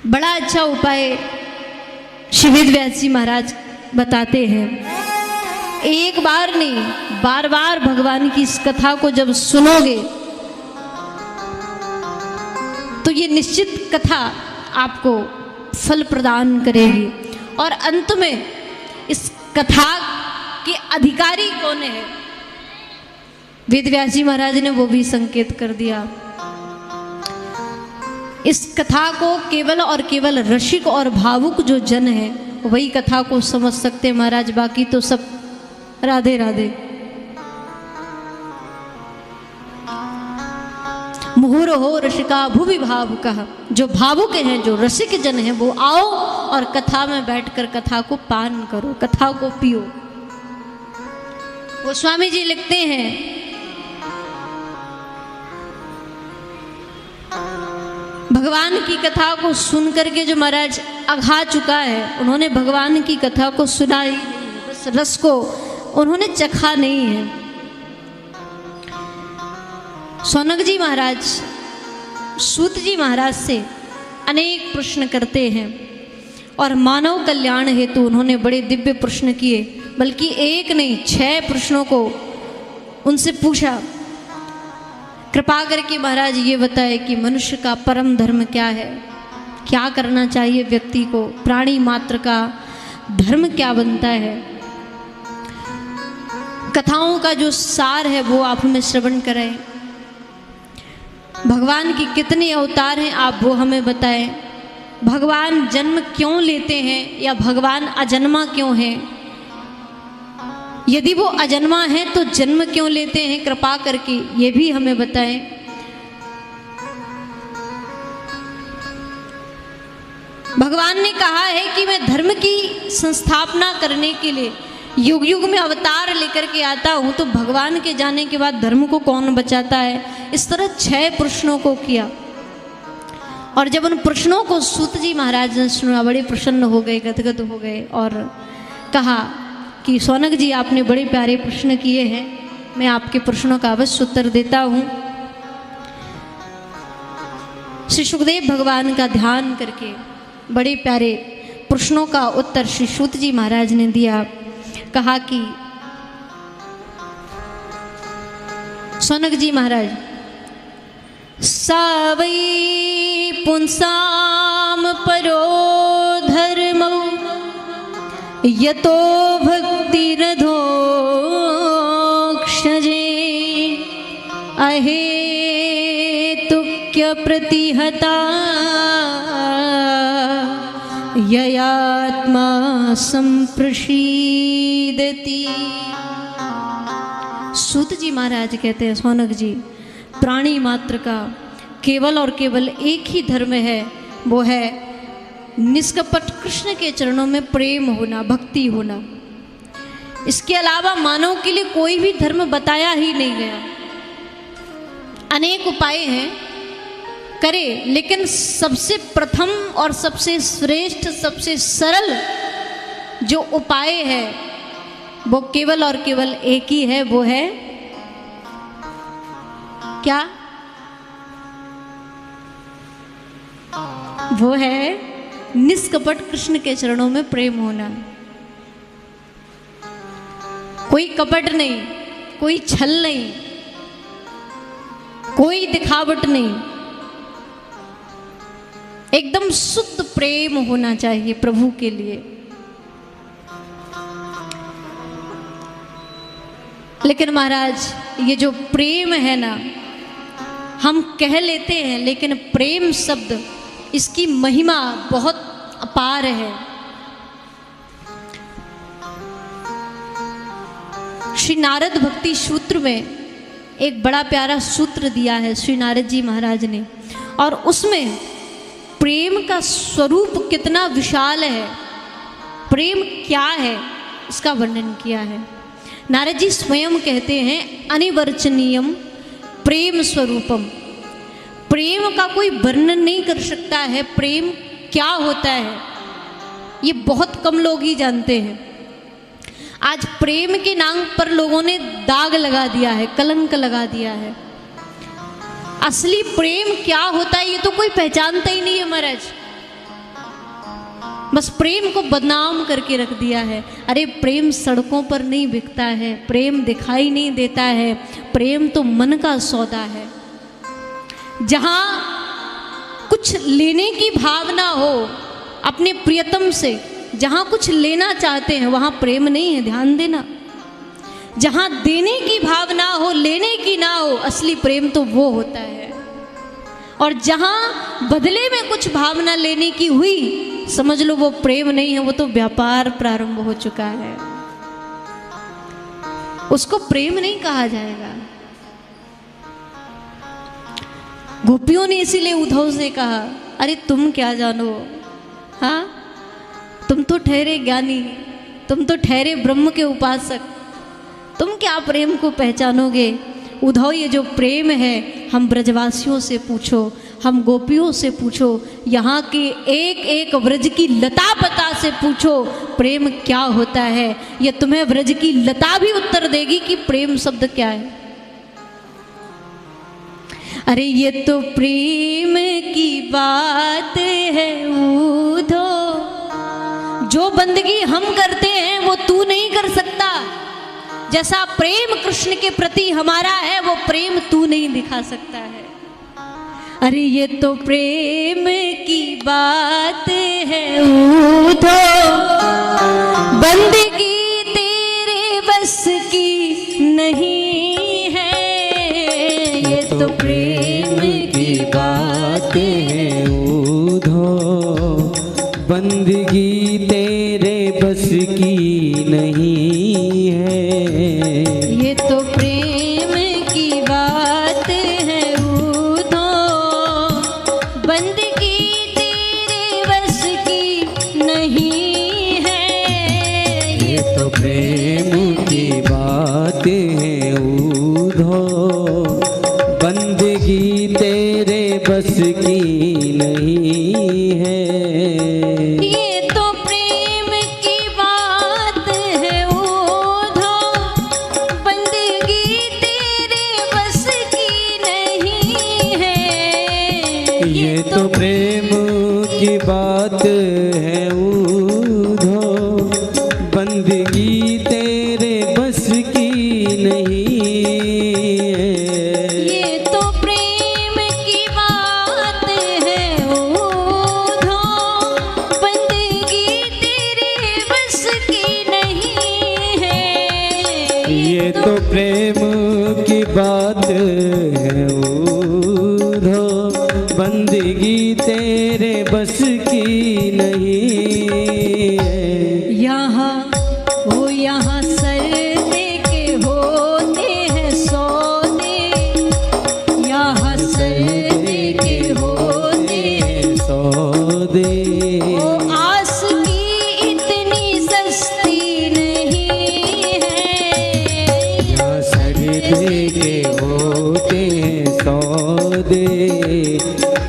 बड़ा अच्छा उपाय श्री वेद व्यास जी महाराज बताते हैं। एक बार नहीं, बार बार भगवान की इस कथा को जब सुनोगे तो ये निश्चित कथा आपको फल प्रदान करेगी। और अंत में इस कथा के अधिकारी कौन है, वेद व्यास जी महाराज ने वो भी संकेत कर दिया। इस कथा को केवल और केवल रसिक और भावुक जो जन है वही कथा को समझ सकते महाराज, बाकी तो सब राधे राधे। मुहुर हो रसिका भुवि भावुक, जो भावुक हैं, जो रसिक जन हैं, वो आओ और कथा में बैठकर कथा को पान करो, कथा को पियो। वो स्वामी जी लिखते हैं, भगवान की कथा को सुन करके जो महाराज अघा चुका है, उन्होंने भगवान की कथा को सुना ही नहीं है, बस रस को उन्होंने चखा नहीं है। सौनक जी महाराज सूत जी महाराज से अनेक प्रश्न करते हैं और मानव कल्याण हेतु उन्होंने बड़े दिव्य प्रश्न किए, बल्कि एक नहीं 6 प्रश्नों को उनसे पूछा। कृपा करके महाराज ये बताए कि मनुष्य का परम धर्म क्या है, क्या करना चाहिए व्यक्ति को, प्राणी मात्र का धर्म क्या बनता है। कथाओं का जो सार है वो आप हमें श्रवण कराएं। भगवान की कितने अवतार हैं आप वो हमें बताएं। भगवान जन्म क्यों लेते हैं या भगवान अजन्मा क्यों हैं, यदि वो अजन्मा है तो जन्म क्यों लेते हैं, कृपा करके ये भी हमें बताएं। भगवान ने कहा है कि मैं धर्म की संस्थापना करने के लिए युग युग में अवतार लेकर के आता हूं, तो भगवान के जाने के बाद धर्म को कौन बचाता है। इस तरह 6 प्रश्नों को किया और जब उन प्रश्नों को सूत जी महाराज ने सुना, बड़े प्रसन्न हो गए, गदगद हो गए और कहा कि सौनक जी आपने बड़े प्यारे प्रश्न किए हैं, मैं आपके प्रश्नों का अवश्य उत्तर देता हूँ। श्री सुखदेव भगवान का ध्यान करके बड़े प्यारे प्रश्नों का उत्तर श्री सूत जी महाराज ने दिया। कहा कि सौनक जी महाराज, सावै पुंसाम परो धर्मो यतो भक्तिरधोक्षजे अहेतुक्य प्रतिहता ययात्मा संप्रसीदति। सूत जी महाराज कहते हैं, सौनक जी, प्राणी मात्र का केवल और केवल एक ही धर्म है, वो है निष्कपट कृष्ण के चरणों में प्रेम होना, भक्ति होना। इसके अलावा मानव के लिए कोई भी धर्म बताया ही नहीं गया। अनेक उपाय हैं, करे, लेकिन सबसे प्रथम और सबसे श्रेष्ठ, सबसे सरल जो उपाय है वो केवल और केवल एक ही है, वो है क्या? वो है निष्कपट कृष्ण के चरणों में प्रेम होना। कोई कपट नहीं, कोई छल नहीं, कोई दिखावट नहीं, एकदम शुद्ध प्रेम होना चाहिए प्रभु के लिए। लेकिन महाराज ये जो प्रेम है ना, हम कह लेते हैं, लेकिन प्रेम शब्द इसकी महिमा बहुत अपार है। श्री नारद भक्ति सूत्र में एक बड़ा प्यारा सूत्र दिया है श्री नारद जी महाराज ने, और उसमें प्रेम का स्वरूप कितना विशाल है, प्रेम क्या है, इसका वर्णन किया है। नारद जी स्वयं कहते हैं, अनिवर्चनीयम प्रेम स्वरूपम। प्रेम का कोई वर्णन नहीं कर सकता है, प्रेम क्या होता है ये बहुत कम लोग ही जानते हैं। आज प्रेम के नाम पर लोगों ने दाग लगा दिया है, कलंक लगा दिया है। असली प्रेम क्या होता है ये तो कोई पहचानता ही नहीं है महाराज। बस प्रेम को बदनाम करके रख दिया है। अरे प्रेम सड़कों पर नहीं बिकता है, प्रेम दिखाई नहीं देता है, प्रेम तो मन का सौदा है। जहाँ कुछ लेने की भावना हो अपने प्रियतम से, जहाँ कुछ लेना चाहते हैं वहाँ प्रेम नहीं है, ध्यान देना। जहाँ देने की भावना हो लेने की ना हो, असली प्रेम तो वो होता है। और जहाँ बदले में कुछ भावना लेने की हुई, समझ लो वो प्रेम नहीं है, वो तो व्यापार प्रारंभ हो चुका है, उसको प्रेम नहीं कहा जाएगा। गोपियों ने इसीलिए उद्धव से कहा, अरे तुम क्या जानो, हाँ तुम तो ठहरे ज्ञानी, तुम तो ठहरे ब्रह्म के उपासक, तुम क्या प्रेम को पहचानोगे। उद्धव ये जो प्रेम है, हम ब्रजवासियों से पूछो, हम गोपियों से पूछो, यहाँ के एक एक व्रज की लता पता से पूछो प्रेम क्या होता है। ये तुम्हें व्रज की लता भी उत्तर देगी कि प्रेम शब्द क्या है। अरे ये तो प्रेम की बात है उद्धव, जो बंदगी हम करते हैं वो तू नहीं कर सकता। जैसा प्रेम कृष्ण के प्रति हमारा है, वो प्रेम तू नहीं दिखा सकता है। अरे ये तो प्रेम की बात है उद्धव, बंदगी तेरे बस की नहीं है। ये तो प्रेम की बात है उद्धव, बंदगी तेरे बस की नहीं है। ये तो प्रेम की बात है उद्धव, बंदगी तेरे बस की नहीं है। ये तो प्रेम की बात है उद्धव, बंदगी तेरे बस की नहीं है। ये तो प्रेम की बात है उद्धव, बंदगी तेरे बस की नहीं है। ये तो प्रेम की बात है उद्धव, बंदगी तेरे बस की नहीं है। ये तो प्रेम की बात है उद्धव, बंदगी तेरे बस की नहीं है। यहाँ सरदे के होते हैं सौदे, यहाँ सरदे के होते हैं सौदे। ओ आस की इतनी सस्ती नहीं है। यहाँ सरदे के होते हैं सौदे,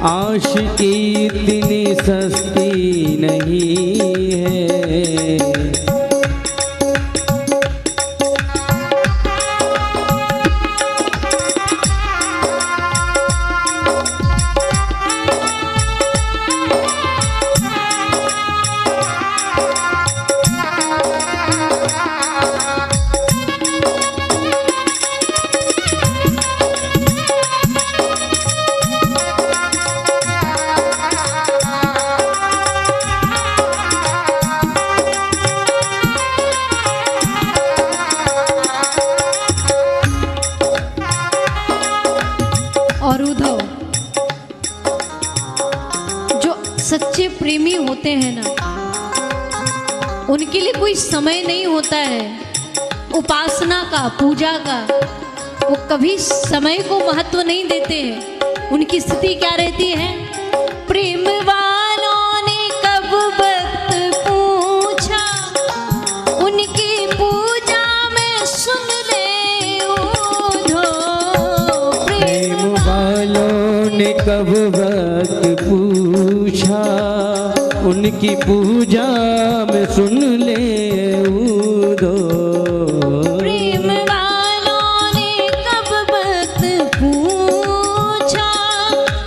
आश की इतनी सस्ती नहीं है। और उद्धव, जो सच्चे प्रेमी होते हैं ना, उनके लिए कोई समय नहीं होता है उपासना का, पूजा का। वो कभी समय को महत्व नहीं देते हैं। उनकी स्थिति क्या रहती है, प्रेम वालों ने कब वक्त पूछा, उनकी पूजा में सुन ले उद्धव। प्रेम वालों ने कब वक्त पूछा, उनकी पूजा में सुन ले उद्धव। प्रेम वालों ने कब वक्त पूछा,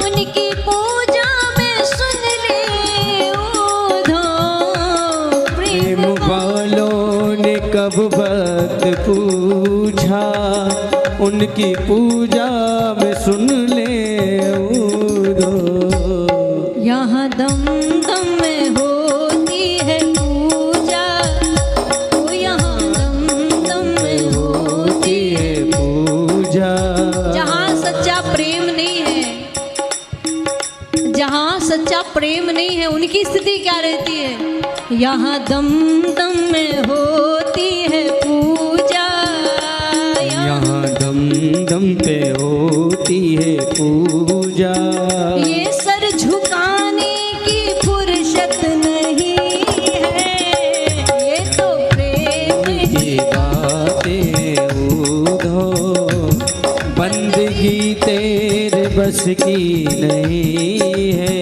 उनकी पूजा में सुन ले उद्धव। कब वक्त पूछा, उनकी पूजा में सुन ले उदो। यहाँ दम दम में होती है पूजा, ओ यहाँ दम दम में होती है पूजा। जहाँ सच्चा प्रेम नहीं है, जहाँ सच्चा प्रेम नहीं है, उनकी स्थिति क्या रहती है? यहाँ दम दम में होती है पूजा, यहाँ दम दम पे होती है पूजा। ये सर झुकाने की फुर्सत नहीं है, ये तो प्रेम की बातें उधो, बंदगी तेरे बस की नहीं है।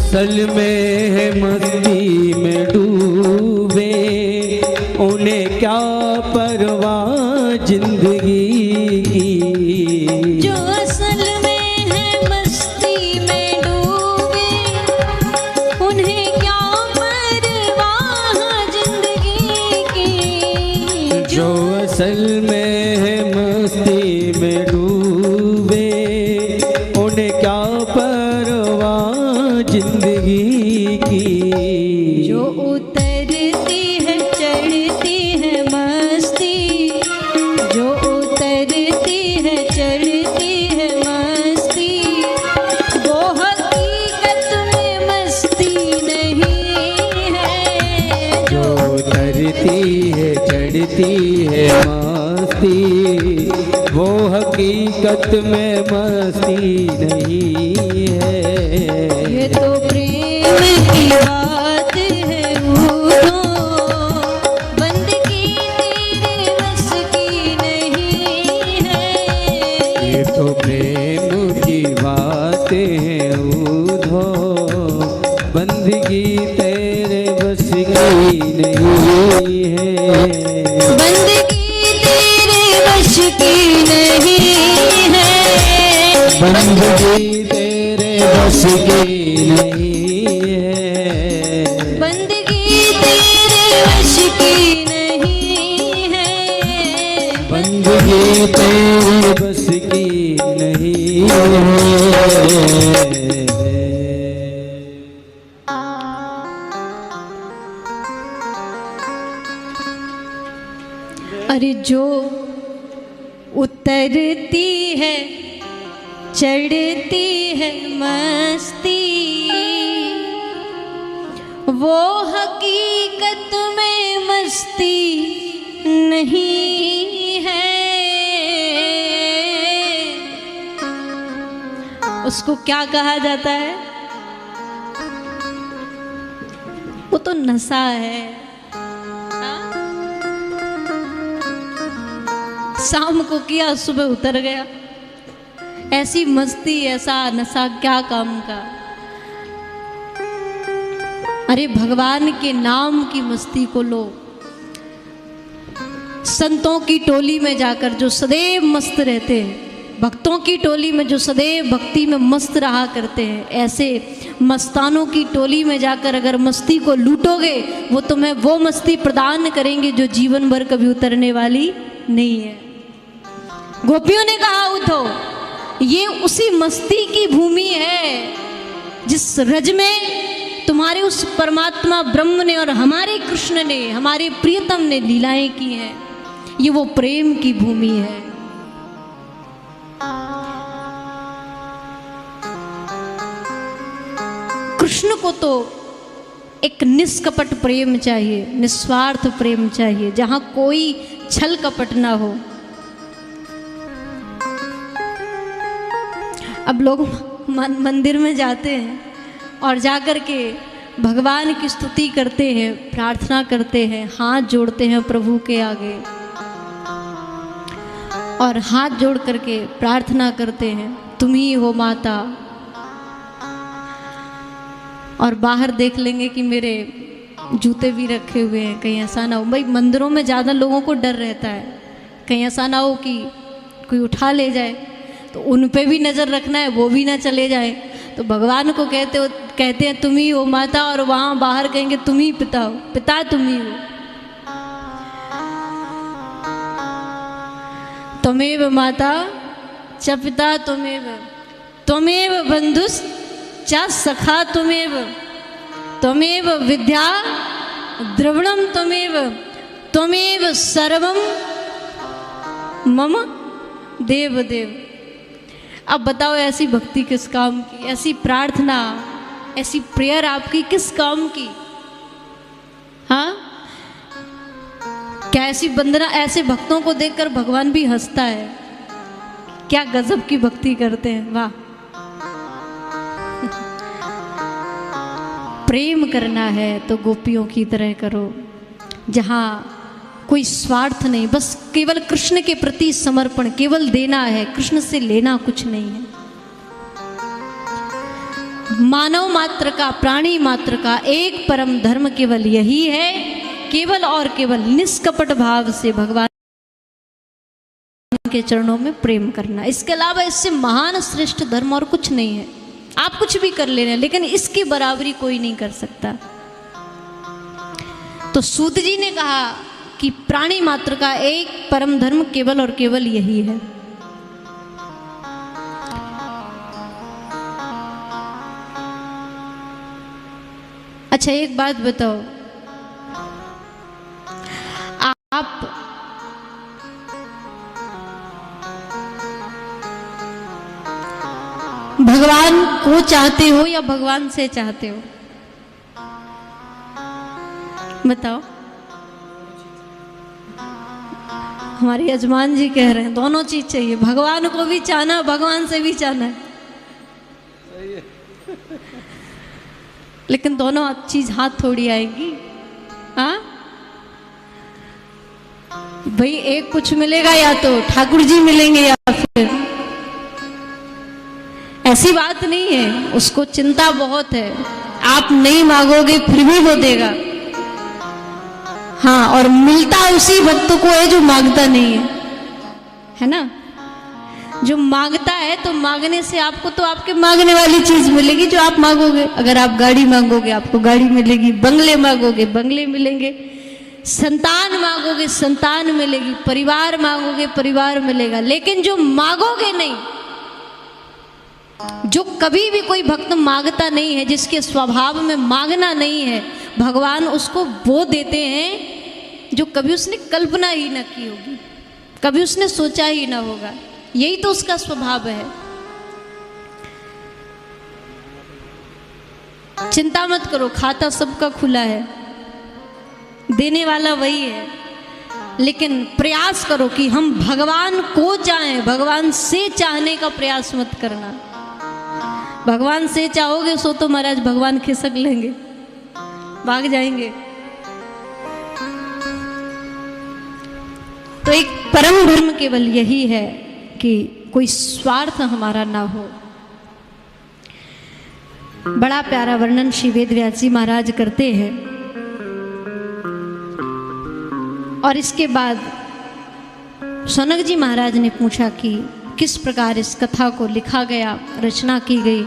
असल में है मस्ती में डूबे, उन्हें क्या परवाह जिंदगी की। जो असल में है मस्ती में डूबे, उन्हें क्या परवाह जिंदगी की। जो असल में है मस्ती में डूबे, उन्हें क्या परवाह जिंदगी की। जो उतरती है चढ़ती है मस्ती, जो उतरती है चढ़ती है मस्ती, वो हकीकत में मस्ती नहीं है। जो उतरती है चढ़ती है मस्ती, वो हकीकत में मस्ती नहीं है। ये तो प्रेम की बात है उधो, बंदगी तेरे बस की नहीं है। ये तो प्रेम की बात है उधो, बंदगी तेरे बस की नहीं है। बंदगी तेरे बस की नहीं है, बंदगी तेरे बस की नहीं है। बंदगी तेरे बस की नहीं है। बंदगी तेरे बस की नहीं है। अरे जो उतरती है चढ़ती है मस्ती, वो हकीकत में मस्ती नहीं है। उसको क्या कहा जाता है? वो तो नशा है। शाम को किया, सुबह उतर गया। ऐसी मस्ती, ऐसा नशा क्या काम का? अरे भगवान के नाम की मस्ती को लो। संतों की टोली में जाकर जो सदैव मस्त रहते हैं, भक्तों की टोली में जो सदैव भक्ति में मस्त रहा करते हैं, ऐसे मस्तानों की टोली में जाकर अगर मस्ती को लूटोगे, वो तुम्हें वो मस्ती प्रदान करेंगे जो जीवन भर कभी उतरने वाली नहीं है। गोपियों ने कहा उठो, ये उसी मस्ती की भूमि है जिस रज में तुम्हारे उस परमात्मा ब्रह्म ने और हमारे कृष्ण ने, हमारे प्रियतम ने लीलाएं की हैं। ये वो प्रेम की भूमि है। कृष्ण को तो एक निष्कपट प्रेम चाहिए, निस्वार्थ प्रेम चाहिए, जहां कोई छल कपट ना हो। अब लोग मंदिर में जाते हैं और जाकर के भगवान की स्तुति करते हैं, प्रार्थना करते हैं, हाथ जोड़ते हैं प्रभु के आगे और हाथ जोड़ करके प्रार्थना करते हैं, तुम ही हो माता। और बाहर देख लेंगे कि मेरे जूते भी रखे हुए हैं, कहीं ऐसा ना हो। भाई मंदिरों में ज़्यादा लोगों को डर रहता है, कहीं ऐसा ना हो कि कोई उठा ले जाए, तो उन पे भी नज़र रखना है, वो भी ना चले जाए। तो भगवान को कहते हैं तुम ही हो माता, और वहाँ बाहर कहेंगे तुम ही पिता हो, पिता तुम ही हो। त्वमेव माता च पिता त्वमेव बंधुस च सखा त्वमेव विद्या द्रविणम त्वमेव सर्वम मम देव देव। अब बताओ ऐसी भक्ति किस काम की, ऐसी प्रार्थना, ऐसी प्रेयर आपकी किस काम की? हाँ, क्या ऐसी वंदना, ऐसे भक्तों को देखकर भगवान भी हंसता है? क्या गजब की भक्ति करते हैं, वाह। प्रेम करना है तो गोपियों की तरह करो, जहाँ कोई स्वार्थ नहीं, बस केवल कृष्ण के प्रति समर्पण, केवल देना है, कृष्ण से लेना कुछ नहीं है। मानव मात्र का, प्राणी मात्र का एक परम धर्म केवल यही है, केवल और केवल निष्कपट भाव से भगवान के चरणों में प्रेम करना। इसके अलावा इससे महान श्रेष्ठ धर्म और कुछ नहीं है। आप कुछ भी कर लेना, लेकिन इसकी बराबरी कोई नहीं कर सकता। तो सूत जी ने कहा कि प्राणी मात्र का एक परम धर्म केवल और केवल यही है। अच्छा एक बात बताओ, आप भगवान को चाहते हो या भगवान से चाहते हो? बताओ। हमारे यजमान जी कह रहे हैं दोनों चीज चाहिए, भगवान को भी चाहना, भगवान से भी चाहना है। लेकिन दोनों चीज हाथ थोड़ी आएगी। हाँ भाई, एक कुछ मिलेगा या तो ठाकुर जी मिलेंगे या फिर, ऐसी बात नहीं है। उसको चिंता बहुत है, आप नहीं मांगोगे फिर भी वो देगा। हाँ, और मिलता उसी भक्त को है जो मांगता नहीं है ना। जो मांगता है तो मांगने से आपको तो आपके मांगने वाली चीज मिलेगी जो आप मांगोगे। अगर आप गाड़ी मांगोगे आपको गाड़ी मिलेगी, बंगले मांगोगे बंगले मिलेंगे, संतान मांगोगे संतान मिलेगी, परिवार मांगोगे परिवार मिलेगा। लेकिन जो मांगोगे नहीं, जो कभी भी कोई भक्त मांगता नहीं है, जिसके स्वभाव में मांगना नहीं है, भगवान उसको वो देते हैं जो कभी उसने कल्पना ही ना की होगी, कभी उसने सोचा ही ना होगा। यही तो उसका स्वभाव है। चिंता मत करो, खाता सबका खुला है, देने वाला वही है। लेकिन प्रयास करो कि हम भगवान को चाहें, भगवान से चाहने का प्रयास मत करना। भगवान से चाहोगे सो तो महाराज भगवान खिसक लेंगे, भाग जाएंगे। तो एक परम धर्म केवल यही है कि कोई स्वार्थ हमारा ना हो। बड़ा प्यारा वर्णन श्री वेद व्यास जी महाराज करते हैं। और इसके बाद सनक जी महाराज ने पूछा कि किस प्रकार इस कथा को लिखा गया, रचना की गई।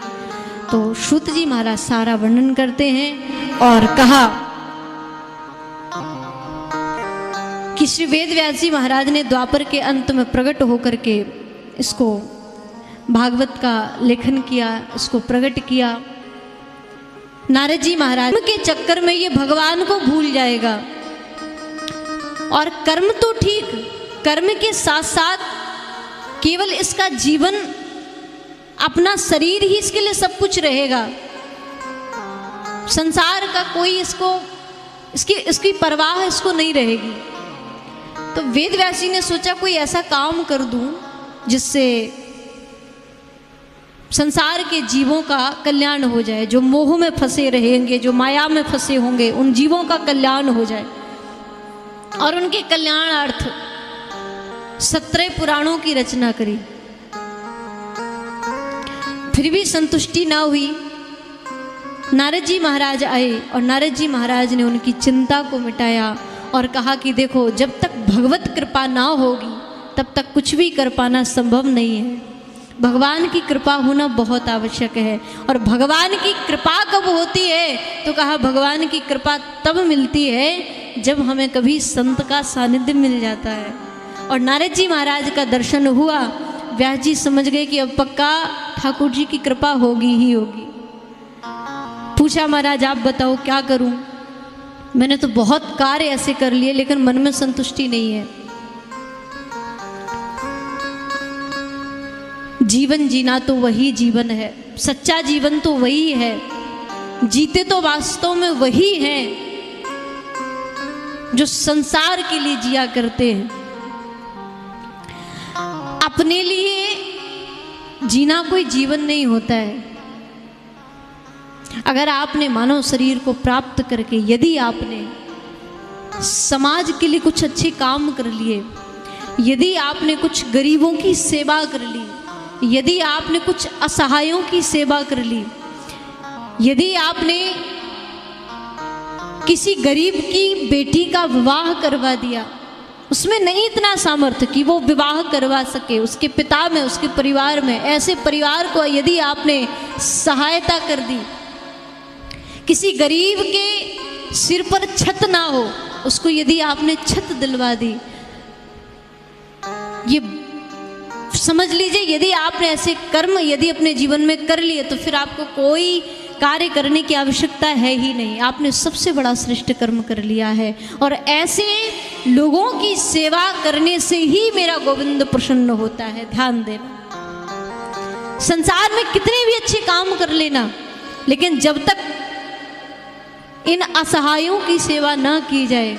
तो सूत जी महाराज सारा वर्णन करते हैं और कहा कि श्री वेद व्यास जी महाराज ने द्वापर के अंत में प्रकट होकर के इसको भागवत का लेखन किया, इसको प्रकट किया। नारद जी महाराज के चक्कर में ये भगवान को भूल जाएगा। और कर्म तो ठीक, कर्म के साथ साथ केवल इसका जीवन, अपना शरीर ही इसके लिए सब कुछ रहेगा। संसार का कोई इसकी परवाह इसको नहीं रहेगी। तो वेद व्यासी ने सोचा कोई ऐसा काम कर दूं जिससे संसार के जीवों का कल्याण हो जाए, जो मोह में फंसे रहेंगे, जो माया में फंसे होंगे, उन जीवों का कल्याण हो जाए। और उनके कल्याणार्थ 17 पुराणों की रचना करी। फिर भी संतुष्टि ना हुई। नारद जी महाराज आए और नारद जी महाराज ने उनकी चिंता को मिटाया और कहा कि देखो, जब तक भगवत कृपा ना होगी तब तक कुछ भी कर पाना संभव नहीं है। भगवान की कृपा होना बहुत आवश्यक है। और भगवान की कृपा कब होती है? तो कहा भगवान की कृपा तब मिलती है जब हमें कभी संत का सानिध्य मिल जाता है। और नारद जी महाराज का दर्शन हुआ। व्यास जी समझ गए कि अब पक्का ठाकुर जी की कृपा होगी ही होगी। पूछा, महाराज आप बताओ क्या करूं? मैंने तो बहुत कार्य ऐसे कर लिए लेकिन मन में संतुष्टि नहीं है। जीवन जीना तो वही जीवन है, सच्चा जीवन तो वही है, जीते तो वास्तव में वही हैं जो संसार के लिए जिया करते हैं। अपने लिए जीना कोई जीवन नहीं होता है। अगर आपने मानव शरीर को प्राप्त करके यदि आपने समाज के लिए कुछ अच्छे काम कर लिए, यदि आपने कुछ गरीबों की सेवा कर ली, यदि आपने कुछ असहायों की सेवा कर ली, यदि आपने किसी गरीब की बेटी का विवाह करवा दिया, उसमें नहीं इतना सामर्थ्य कि वो विवाह करवा सके, उसके पिता में, उसके परिवार में, ऐसे परिवार को यदि आपने सहायता कर दी, किसी गरीब के सिर पर छत ना हो उसको यदि आपने छत दिलवा दी, ये समझ लीजिए यदि आपने ऐसे कर्म यदि अपने जीवन में कर लिए तो फिर आपको कोई कार्य करने की आवश्यकता है ही नहीं। आपने सबसे बड़ा श्रेष्ठ कर्म कर लिया है। और ऐसे लोगों की सेवा करने से ही मेरा गोविंद प्रसन्न होता है। ध्यान देना, संसार में कितने भी अच्छे काम कर लेना, लेकिन जब तक इन असहायों की सेवा ना की जाए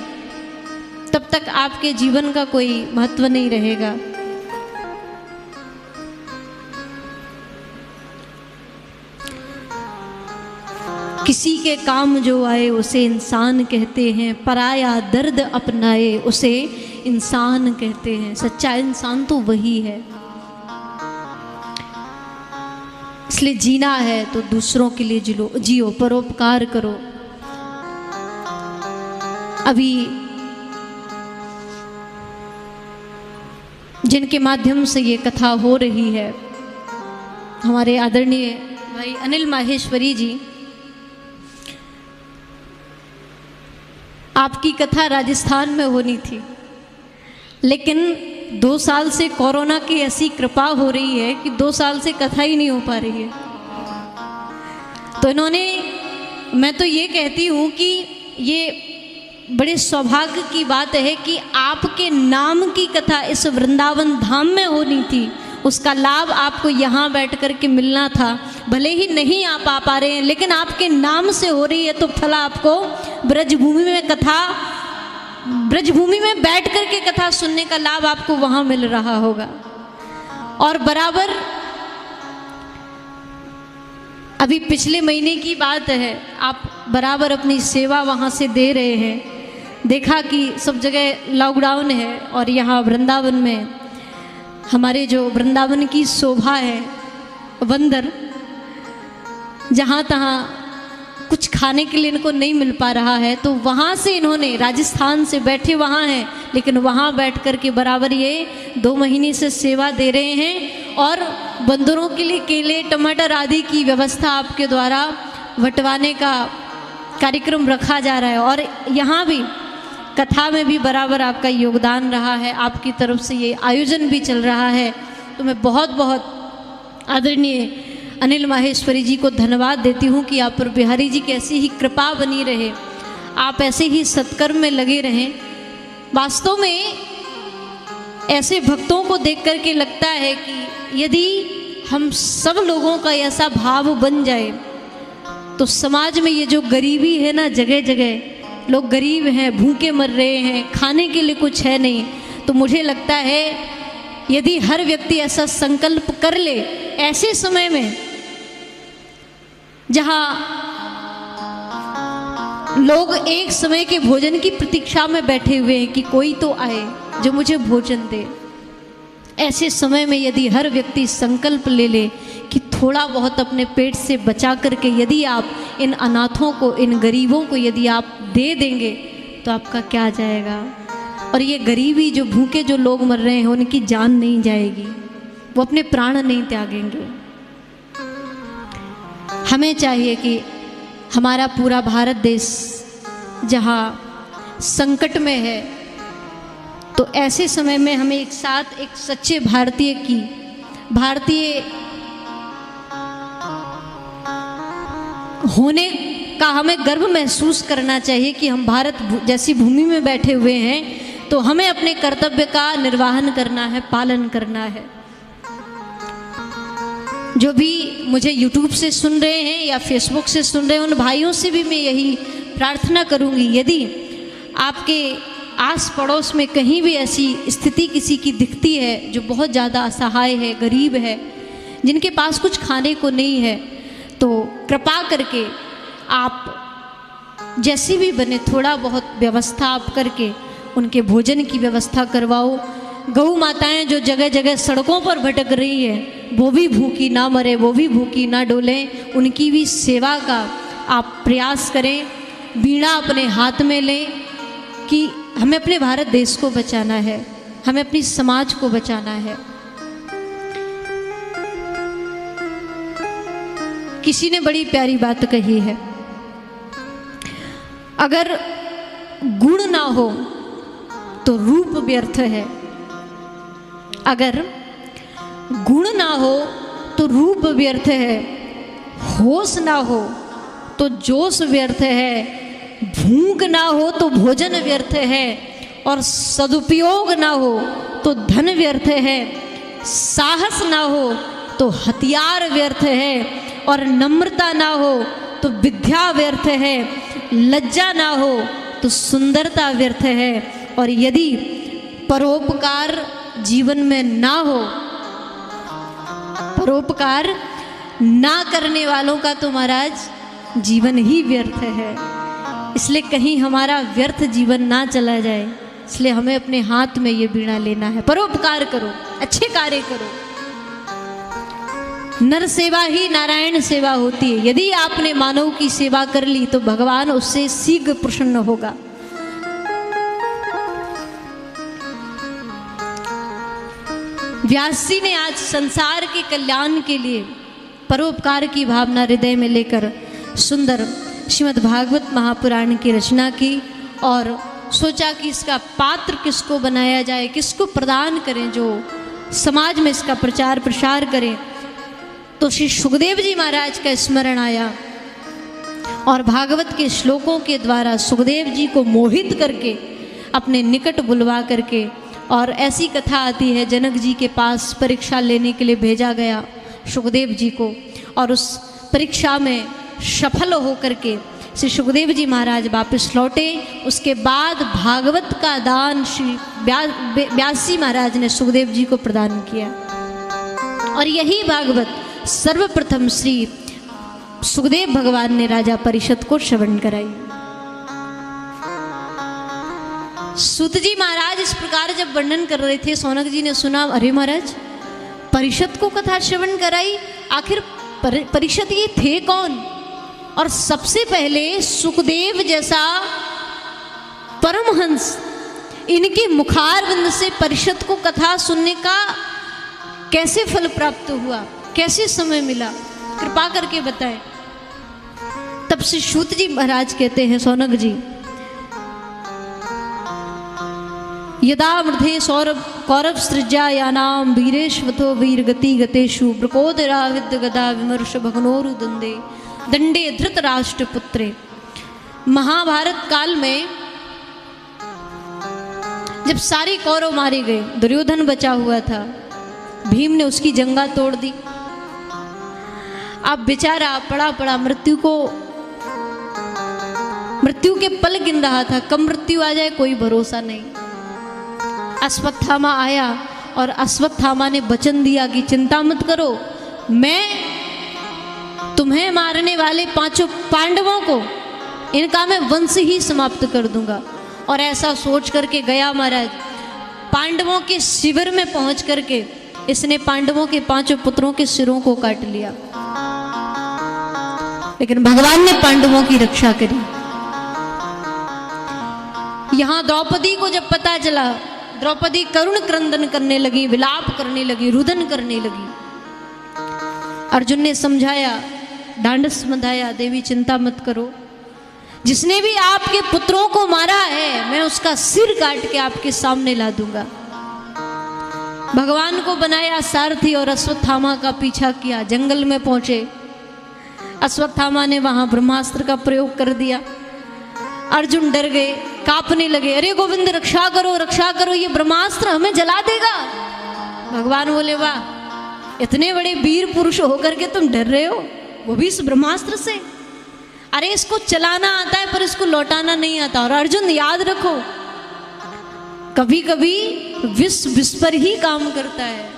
तब तक आपके जीवन का कोई महत्व नहीं रहेगा। किसी के काम जो आए उसे इंसान कहते हैं, पराया दर्द अपनाए उसे इंसान कहते हैं। सच्चा इंसान तो वही है। इसलिए जीना है तो दूसरों के लिए जियो, परोपकार करो। अभी जिनके माध्यम से ये कथा हो रही है, हमारे आदरणीय भाई अनिल माहेश्वरी जी, आपकी कथा राजस्थान में होनी थी, लेकिन 2 साल से कोरोना की ऐसी कृपा हो रही है कि 2 साल से कथा ही नहीं हो पा रही है। तो इन्होंने, मैं तो ये कहती हूँ कि ये बड़े सौभाग्य की बात है कि आपके नाम की कथा इस वृंदावन धाम में होनी थी, उसका लाभ आपको यहाँ बैठ कर के मिलना था। भले ही नहीं आप आ पा रहे हैं, लेकिन आपके नाम से हो रही है तो फला आपको ब्रजभूमि में कथा, ब्रजभूमि में बैठ कर के कथा सुनने का लाभ आपको वहाँ मिल रहा होगा। और बराबर अभी पिछले महीने की बात है, आप बराबर अपनी सेवा वहाँ से दे रहे हैं। देखा कि सब जगह लॉकडाउन है और यहाँ वृंदावन में हमारे जो वृंदावन की शोभा है, वंदर, जहाँ तहाँ कुछ खाने के लिए इनको नहीं मिल पा रहा है, तो वहाँ से इन्होंने, राजस्थान से बैठे वहाँ हैं लेकिन वहाँ बैठ कर के बराबर ये 2 महीने से सेवा दे रहे हैं। और बंदरों के लिए केले, टमाटर आदि की व्यवस्था आपके द्वारा बंटवाने का कार्यक्रम रखा जा रहा है। और यहाँ भी कथा में भी बराबर आपका योगदान रहा है, आपकी तरफ से ये आयोजन भी चल रहा है। तो मैं बहुत बहुत आदरणीय अनिल माहेश्वरी जी को धन्यवाद देती हूँ कि आप पर बिहारी जी की ऐसी ही कृपा बनी रहे, आप ऐसे ही सत्कर्म में लगे रहें। वास्तव में ऐसे भक्तों को देख कर के लगता है कि यदि हम सब लोगों का ऐसा भाव बन जाए तो समाज में ये जो गरीबी है ना, जगह जगह लोग गरीब हैं, भूखे मर रहे हैं, खाने के लिए कुछ है नहीं, तो मुझे लगता है यदि हर व्यक्ति ऐसा संकल्प कर ले ऐसे समय में जहाँ लोग एक समय के भोजन की प्रतीक्षा में बैठे हुए हैं कि कोई तो आए जो मुझे भोजन दे, ऐसे समय में यदि हर व्यक्ति संकल्प ले ले कि थोड़ा बहुत अपने पेट से बचा करके यदि आप इन अनाथों को, इन गरीबों को यदि आप दे देंगे तो आपका क्या जाएगा। और ये गरीबी, जो भूखे जो लोग मर रहे हैं, उनकी जान नहीं जाएगी, वो अपने प्राण नहीं त्यागेंगे। हमें चाहिए कि हमारा पूरा भारत देश जहाँ संकट में है, तो ऐसे समय में हमें एक साथ एक सच्चे भारतीय होने का हमें गर्व महसूस करना चाहिए कि हम भारत जैसी भूमि में बैठे हुए हैं, तो हमें अपने कर्तव्य का निर्वहन करना है, पालन करना है। जो भी मुझे YouTube से सुन रहे हैं या Facebook से सुन रहे हैं, उन भाइयों से भी मैं यही प्रार्थना करूंगी, यदि आपके आस पड़ोस में कहीं भी ऐसी स्थिति किसी की दिखती है जो बहुत ज़्यादा असहाय है, गरीब है, जिनके पास कुछ खाने को नहीं है, तो कृपा करके आप जैसी भी बने थोड़ा बहुत व्यवस्था आप करके उनके भोजन की व्यवस्था करवाओ। गौ माताएं जो जगह जगह सड़कों पर भटक रही है, वो भी भूखी ना मरे, वो भी भूखी ना डोलें, उनकी भी सेवा का आप प्रयास करें। बीड़ा अपने हाथ में लें कि हमें अपने भारत देश को बचाना है, हमें अपनी समाज को बचाना है। किसी ने बड़ी प्यारी बात कही है, अगर गुण ना हो तो रूप व्यर्थ है, अगर गुण ना हो तो रूप व्यर्थ है, होश ना हो तो जोश व्यर्थ है, भूख ना हो तो भोजन व्यर्थ है, और सदुपयोग ना हो तो धन व्यर्थ है, साहस ना हो तो हथियार व्यर्थ है, और नम्रता ना हो तो विद्या व्यर्थ है, लज्जा ना हो तो सुंदरता व्यर्थ है, और यदि परोपकार जीवन में ना हो, परोपकार ना करने वालों का तो महाराज जीवन ही व्यर्थ है। इसलिए कहीं हमारा व्यर्थ जीवन ना चला जाए, इसलिए हमें अपने हाथ में ये बीड़ा लेना है। परोपकार करो, अच्छे कार्य करो। नर सेवा ही नारायण सेवा होती है। यदि आपने मानव की सेवा कर ली तो भगवान उससे शीघ्र प्रसन्न होगा। व्यास जी ने आज संसार के कल्याण के लिए परोपकार की भावना हृदय में लेकर सुंदर श्रीमद् भागवत महापुराण की रचना की, और सोचा कि इसका पात्र किसको बनाया जाए, किसको प्रदान करें जो समाज में इसका प्रचार प्रसार करें। तो श्री सुखदेव जी महाराज का स्मरण आया, और भागवत के श्लोकों के द्वारा सुखदेव जी को मोहित करके अपने निकट बुलवा करके, और ऐसी कथा आती है जनक जी के पास परीक्षा लेने के लिए भेजा गया सुखदेव जी को, और उस परीक्षा में सफल होकर के श्री सुखदेव जी महाराज वापस लौटे। उसके बाद भागवत का दान श्री व्यास जी महाराज ने सुखदेव जी को प्रदान किया, और यही भागवत सर्वप्रथम श्री सुखदेव भगवान ने राजा परीक्षित को श्रवण कराई। सूत जी महाराज इस प्रकार जब वर्णन कर रहे थे, सौनक जी ने सुना, अरे महाराज परीक्षित को कथा श्रवण कराई, आखिर परीक्षित ये थे कौन? और सबसे पहले सुखदेव जैसा परमहंस, इनके मुखारविंद से परीक्षित को कथा सुनने का कैसे फल प्राप्त हुआ, कैसे समय मिला, कृपा करके बताएं। तब से सूत जी महाराज कहते हैं, सौनक जी, यदा मृधे सौरभ कौरव सृज्यायानाम वीरेश्वतो वीरगति गतेषु ब्रकोदराविद्य गदा विमर्श भगनोरु दंडे दंडे धृतराष्ट्र पुत्रे। महाभारत काल में जब सारे कौरव मारे गए, दुर्योधन बचा हुआ था, भीम ने उसकी जंगा तोड़ दी। अब बेचारा पड़ा पड़ा मृत्यु को मृत्यु के पल गिन रहा था, कब मृत्यु आ जाए कोई भरोसा नहीं। अश्वत्थामा आया और अश्वत्थामा ने वचन दिया कि चिंता मत करो, मैं तुम्हें मारने वाले 5 पांडवों को, इनका मैं वंश ही समाप्त कर दूंगा। और ऐसा सोच करके गया महाराज, पांडवों के शिविर में पहुंच करके इसने पांडवों के 5 पुत्रों के सिरों को काट लिया, लेकिन भगवान ने पांडवों की रक्षा करी। यहां द्रौपदी को जब पता चला, द्रौपदी करुण क्रंदन करने लगी, विलाप करने लगी, रुदन करने लगी। अर्जुन ने समझाया, ढांढस बंधाया, देवी चिंता मत करो, जिसने भी आपके पुत्रों को मारा है मैं उसका सिर काट के आपके सामने ला दूंगा। भगवान को बनाया सारथी और अश्वत्थामा का पीछा किया, जंगल में पहुंचे। अश्वत्थामा ने वहां ब्रह्मास्त्र का प्रयोग कर दिया। अर्जुन डर गए, कांपने लगे, अरे गोविंद रक्षा करो, ये ब्रह्मास्त्र हमें जला देगा। भगवान बोले, वाह, इतने बड़े वीर पुरुष होकर के तुम डर रहे हो, वो भी इस ब्रह्मास्त्र से? अरे इसको चलाना आता है पर इसको लौटाना नहीं आता। और अर्जुन याद रखो, कभी कभी विष पर ही काम करता है,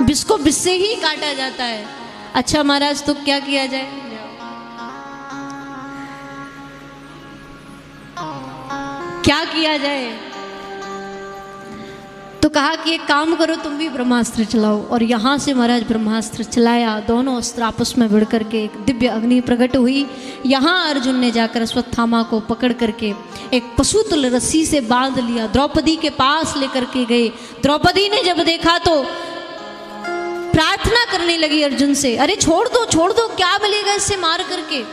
विष को विष से ही काटा जाता है। अच्छा महाराज, तो क्या किया जाए? क्या किया जाए? तो कहा कि एक काम करो, तुम भी ब्रह्मास्त्र चलाओ। और यहाँ से महाराज ब्रह्मास्त्र चलाया, दोनों अस्त्र आपस में भिड़ करके एक दिव्य अग्नि प्रकट हुई। यहाँ अर्जुन ने जाकर अश्वत्थामा को पकड़ करके एक पशुतुल्य रस्सी से बांध लिया, द्रौपदी के पास लेकर के गए। द्रौपदी ने जब देखा तो प्रार्थना करने लगी अर्जुन से, अरे छोड़ दो, क्या मिलेगा इससे मार करके।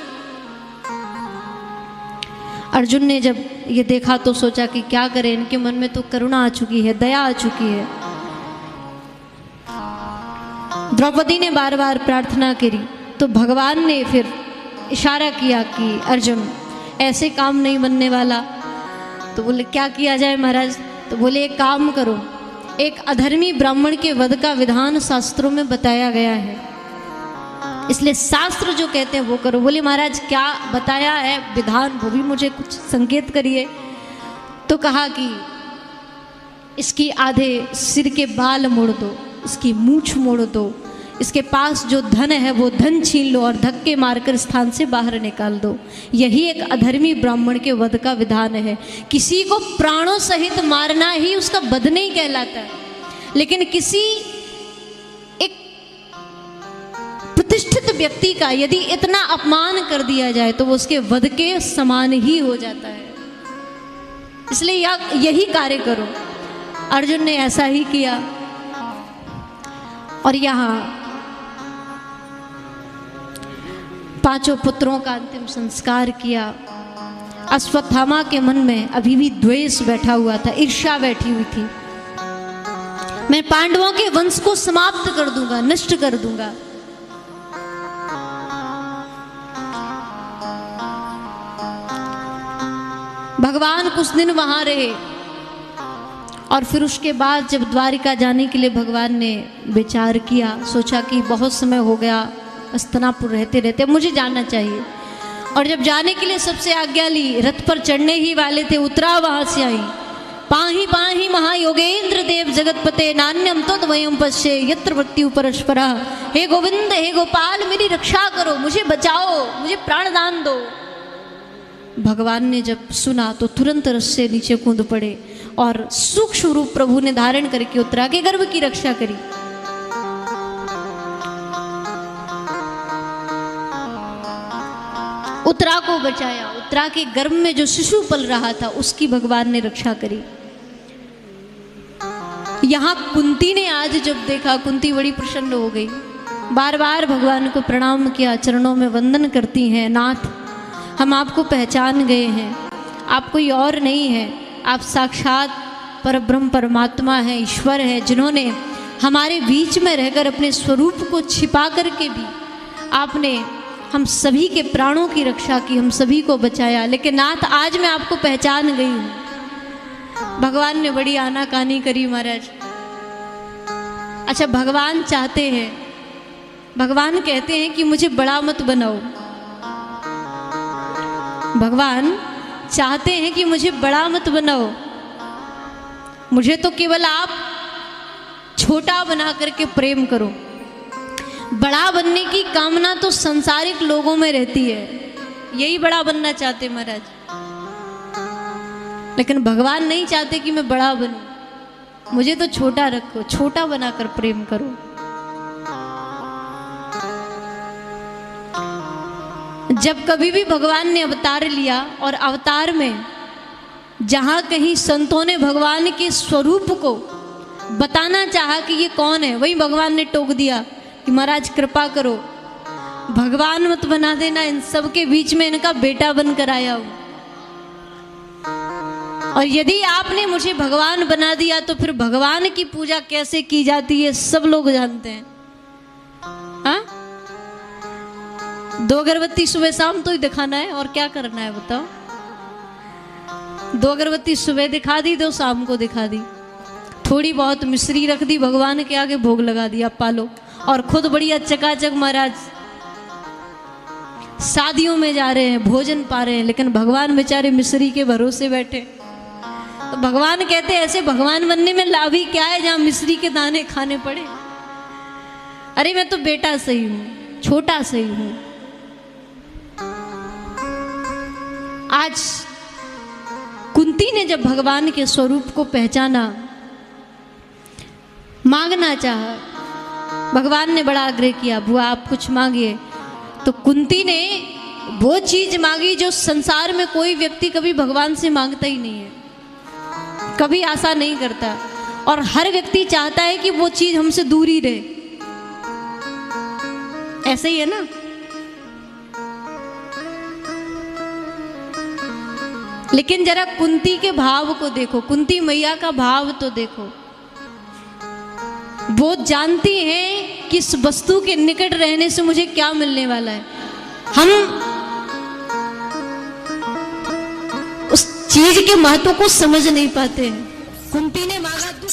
अर्जुन ने जब ये देखा तो सोचा कि क्या करें, इनके मन में तो करुणा आ चुकी है, दया आ चुकी है। द्रौपदी ने बार बार प्रार्थना करी तो भगवान ने फिर इशारा किया कि अर्जुन, ऐसे काम नहीं बनने वाला। तो बोले क्या किया जाए महाराज? तो बोले एक काम करो, एक अधर्मी ब्राह्मण के वध का विधान शास्त्रों में बताया गया है, इसलिए शास्त्र जो कहते हैं वो करो। बोले महाराज क्या बताया है विधान, वो भी मुझे कुछ संकेत करिए। तो कहा कि इसकी आधे सिर के बाल मोड़ दो, इसकी मूछ मोड़ दो, इसके पास जो धन है वो धन छीन लो और धक्के मारकर स्थान से बाहर निकाल दो। यही एक अधर्मी ब्राह्मण के वध का विधान है। किसी को प्राणों सहित मारना ही उसका वध नहीं कहलाता, लेकिन किसी एक प्रतिष्ठित व्यक्ति का यदि इतना अपमान कर दिया जाए तो वो उसके वध के समान ही हो जाता है। इसलिए यही कार्य करो। अर्जुन ने ऐसा ही किया और यहाँ 5 पुत्रों का अंतिम संस्कार किया। अश्वत्थामा के मन में अभी भी द्वेष बैठा हुआ था, ईर्ष्या बैठी हुई थी। मैं पांडवों के वंश को समाप्त कर दूंगा, नष्ट कर दूंगा। भगवान कुछ दिन वहां रहे और फिर उसके बाद जब द्वारिका जाने के लिए भगवान ने विचार किया, सोचा कि बहुत समय हो गया हस्तिनापुर रहते रहते, मुझे जाना चाहिए। और जब जाने के लिए सबसे आज्ञा ली, रथ पर चढ़ने ही वाले थे, उतरा वहां से आई। पाही पाही महायोगेंद्र देव जगतपते नान्यम तो वयम पश्ये यत्र मृत्यु परस्परा। हे गोविंद, हे गोपाल, मेरी रक्षा करो, मुझे बचाओ, मुझे प्राणदान दो। भगवान ने जब सुना तो तुरंत रथ से नीचे कूद पड़े और सूक्ष्म रूप प्रभु ने धारण करके उत्तरा के गर्भ की रक्षा करी। उत्तरा को बचाया। उत्तरा के गर्भ में जो शिशु पल रहा था उसकी भगवान ने रक्षा करी। यहाँ कुंती ने आज जब देखा, कुंती बड़ी प्रसन्न हो गई, बार बार भगवान को प्रणाम किया, चरणों में वंदन करती हैं। नाथ, हम आपको पहचान गए हैं, आप कोई और नहीं है, आप साक्षात परब्रह्म परमात्मा हैं, ईश्वर हैं, जिन्होंने हमारे बीच में रहकर अपने स्वरूप को छिपा करके भी आपने हम सभी के प्राणों की रक्षा की, हम सभी को बचाया। लेकिन नाथ, आज मैं आपको पहचान गई हूँ। भगवान ने बड़ी आनाकानी करी महाराज। अच्छा, भगवान चाहते हैं, भगवान कहते हैं कि मुझे बड़ा मत बनाओ, भगवान चाहते हैं कि मुझे बड़ा मत बनाओ, मुझे तो केवल आप छोटा बना करके प्रेम करो। बड़ा बनने की कामना तो संसारिक लोगों में रहती है, यही बड़ा बनना चाहते महाराज, लेकिन भगवान नहीं चाहते कि मैं बड़ा बनूं, मुझे तो छोटा रखो, छोटा बनाकर प्रेम करो। जब कभी भी भगवान ने अवतार लिया और अवतार में जहां कहीं संतों ने भगवान के स्वरूप को बताना चाहा कि ये कौन है, वही भगवान ने टोक दिया कि महाराज कृपा करो, भगवान मत बना देना, इन सब के बीच में इनका बेटा बनकर आया हूं, और यदि आपने मुझे भगवान बना दिया तो फिर भगवान की पूजा कैसे की जाती है सब लोग जानते हैं। हाँ, 2 अगरबत्ती सुबह शाम तो ही दिखाना है, और क्या करना है बताओ। 2 अगरबत्ती सुबह दिखा दी, 2 शाम को दिखा दी, थोड़ी बहुत मिश्री रख दी, भगवान के आगे भोग लगा दिया, पालो, और खुद बढ़िया चकाचक महाराज शादियों में जा रहे हैं, भोजन पा रहे हैं, लेकिन भगवान बेचारे मिश्री के भरोसे बैठे। तो भगवान कहते हैं ऐसे भगवान बनने में लाभ ही क्या है जहां मिश्री के दाने खाने पड़े। अरे मैं तो बेटा सही हूं, छोटा सही हूं। आज कुंती ने जब भगवान के स्वरूप को पहचाना, मांगना चाहा, भगवान ने बड़ा आग्रह किया, बुआ आप कुछ मांगिए, तो कुंती ने वो चीज मांगी जो संसार में कोई व्यक्ति कभी भगवान से मांगता ही नहीं है, कभी आशा नहीं करता, और हर व्यक्ति चाहता है कि वो चीज हमसे दूर ही रहे। ऐसे ही है ना। लेकिन जरा कुंती के भाव को देखो, कुंती मैया का भाव तो देखो, वो जानती हैं कि इस वस्तु के निकट रहने से मुझे क्या मिलने वाला है। हम उस चीज के महत्व को समझ नहीं पाते हैं। कुंती ने मांगा दुख,